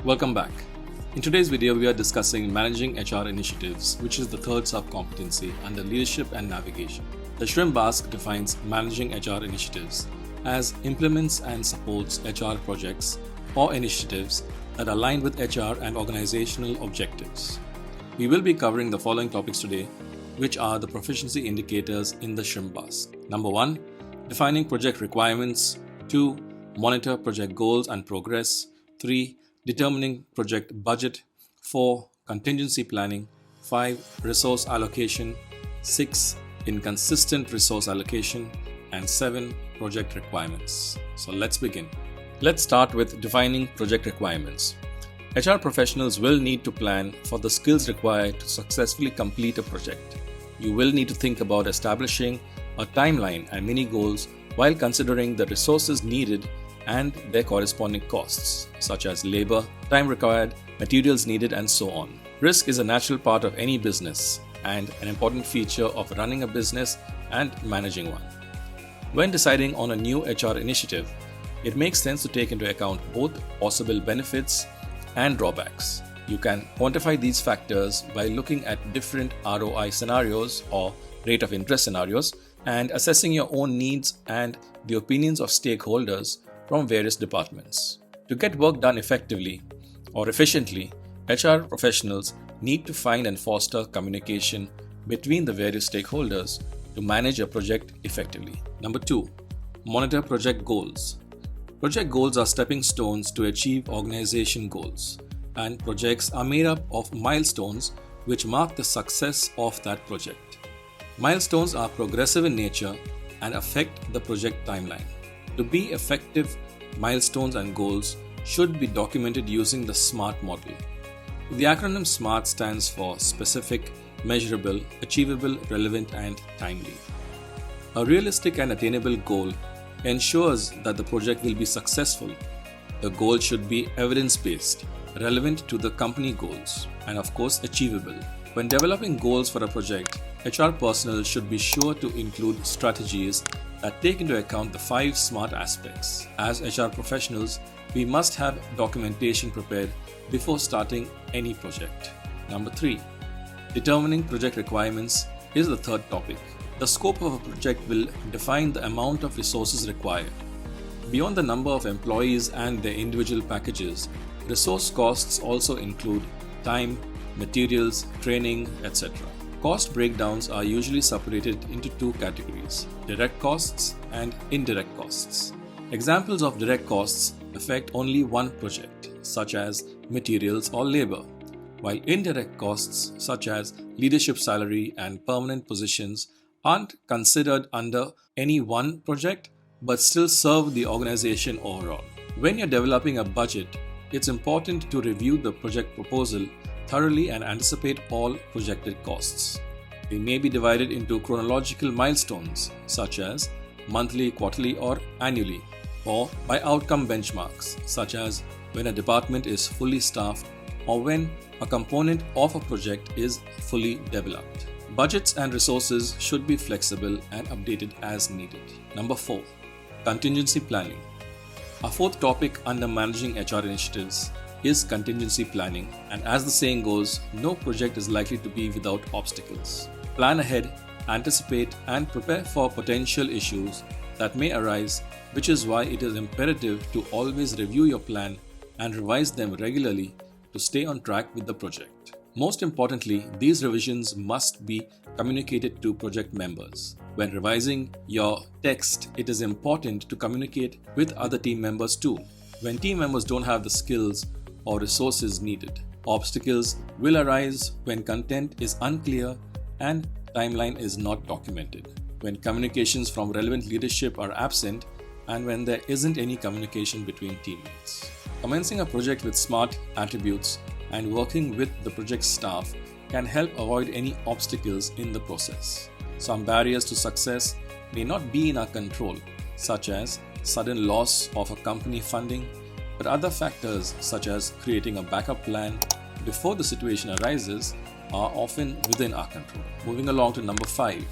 Welcome back. In today's video, we are discussing managing HR initiatives, which is the third sub-competency under leadership and navigation. The SHRM BaSK defines managing HR initiatives as implements and supports HR projects or initiatives that align with HR and organizational objectives. We will be covering the following topics today, which are the proficiency indicators in the SHRM BaSK. Number 1, defining project requirements. 2, monitor project goals and progress. 3, determining project budget. 4, contingency planning. 5, resource allocation. 6, inconsistent resource allocation. And 7, project requirements. So let's begin. Let's start with defining project requirements. HR professionals will need to plan for the skills required to successfully complete a project. You will need to think about establishing a timeline and mini goals while considering the resources needed and their corresponding costs, such as labor, time required, materials needed, and so on. Risk is a natural part of any business and an important feature of running a business and managing one. When deciding on a new HR initiative, it makes sense to take into account both possible benefits and drawbacks. You can quantify these factors by looking at different ROI scenarios or rate of interest scenarios and assessing your own needs and the opinions of stakeholders from various departments. To get work done effectively or efficiently, HR professionals need to find and foster communication between the various stakeholders to manage a project effectively. Number 2, monitor project goals. Project goals are stepping stones to achieve organization goals, and projects are made up of milestones which mark the success of that project. Milestones are progressive in nature and affect the project timeline. To be effective, milestones and goals should be documented using the SMART model. The acronym SMART stands for specific, measurable, achievable, relevant, and timely. A realistic and attainable goal ensures that the project will be successful. The goal should be evidence-based, relevant to the company goals, and of course achievable. When developing goals for a project, HR personnel should be sure to include strategies that take into account the 5 SMART aspects. As HR professionals, we must have documentation prepared before starting any project. Number 3, determining project requirements is the third topic. The scope of a project will define the amount of resources required. Beyond the number of employees and their individual packages, resource costs also include time, materials, training, etc. Cost breakdowns are usually separated into 2 categories: direct costs and indirect costs. Examples of direct costs affect only one project, such as materials or labor, while indirect costs, such as leadership salary and permanent positions, aren't considered under any one project but still serve the organization overall. When you're developing a budget, it's important to review the project proposal thoroughly and anticipate all projected costs. They may be divided into chronological milestones such as monthly, quarterly, or annually, or by outcome benchmarks such as when a department is fully staffed or when a component of a project is fully developed. Budgets and resources should be flexible and updated as needed. Number 4, contingency planning. Our fourth topic under managing HR initiatives is contingency planning, and as the saying goes, no project is likely to be without obstacles. Plan ahead, anticipate, and prepare for potential issues that may arise, which is why it is imperative to always review your plan and revise them regularly to stay on track with the project. Most importantly, these revisions must be communicated to project members. When revising your text, it is important to communicate with other team members too. When team members don't have the skills or resources needed, obstacles will arise when content is unclear and timeline is not documented, when communications from relevant leadership are absent, and when there isn't any communication between teammates. Commencing a project with SMART attributes and working with the project staff can help avoid any obstacles in the process. Some barriers to success may not be in our control, such as sudden loss of a company funding, but other factors such as creating a backup plan before the situation arises are often within our control. Moving along to number 5,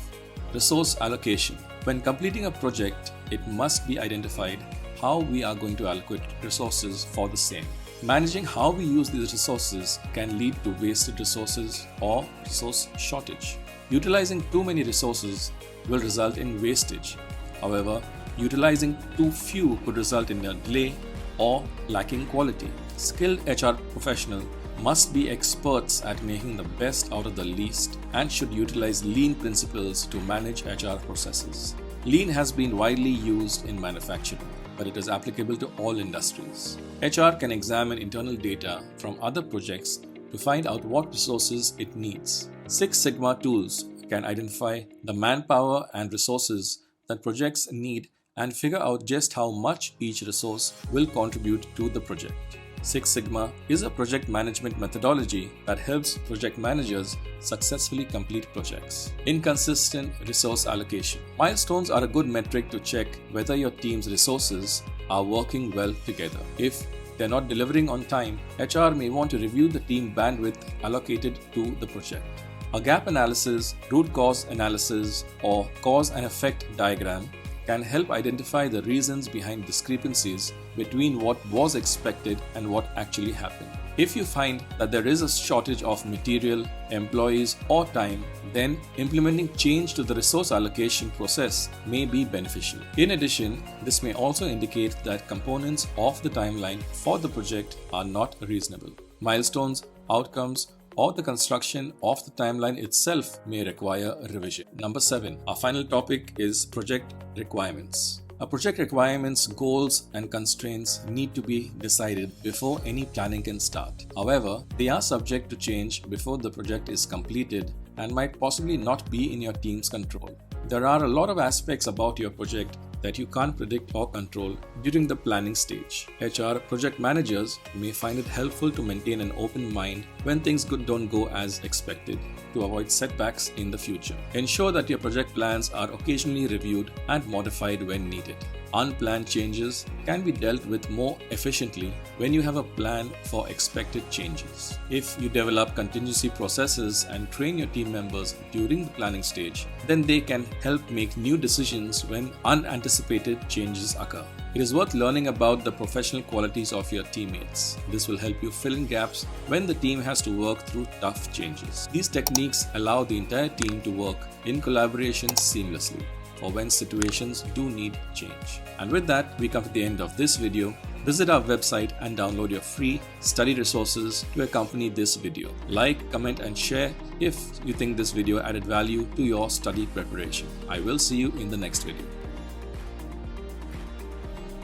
resource allocation. When completing a project, it must be identified how we are going to allocate resources for the same. Managing how we use these resources can lead to wasted resources or resource shortage. Utilizing too many resources will result in wastage. However, utilizing too few could result in a delay or lacking quality. Skilled HR professionals must be experts at making the best out of the least and should utilize lean principles to manage HR processes. Lean has been widely used in manufacturing, but it is applicable to all industries. HR can examine internal data from other projects to find out what resources it needs. Six Sigma tools can identify the manpower and resources that projects need and figure out just how much each resource will contribute to the project. Six Sigma is a project management methodology that helps project managers successfully complete projects. Inconsistent resource allocation. Milestones are a good metric to check whether your team's resources are working well together. If they're not delivering on time, HR may want to review the team bandwidth allocated to the project. A gap analysis, root cause analysis, or cause and effect diagram can help identify the reasons behind discrepancies between what was expected and what actually happened. If you find that there is a shortage of material, employees, or time, then implementing change to the resource allocation process may be beneficial. In addition, this may also indicate that components of the timeline for the project are not reasonable. Milestones, outcomes, or the construction of the timeline itself may require a revision. Number 7. Our final topic is project requirements. A project requirements, goals, and constraints need to be decided before any planning can start. However, they are subject to change before the project is completed and might possibly not be in your team's control. There are a lot of aspects about your project that you can't predict or control during the planning stage. HR project managers may find it helpful to maintain an open mind when things don't go as expected to avoid setbacks in the future. Ensure that your project plans are occasionally reviewed and modified when needed. Unplanned changes can be dealt with more efficiently when you have a plan for expected changes. If you develop contingency processes and train your team members during the planning stage, then they can help make new decisions when unanticipated changes occur. It is worth learning about the professional qualities of your teammates. This will help you fill in gaps when the team has to work through tough changes. These techniques allow the entire team to work in collaboration seamlessly for when situations do need change. And with that, we come to the end of this video. Visit our website and download your free study resources to accompany this video. Like, comment, and share if you think this video added value to your study preparation. I will see you in the next video.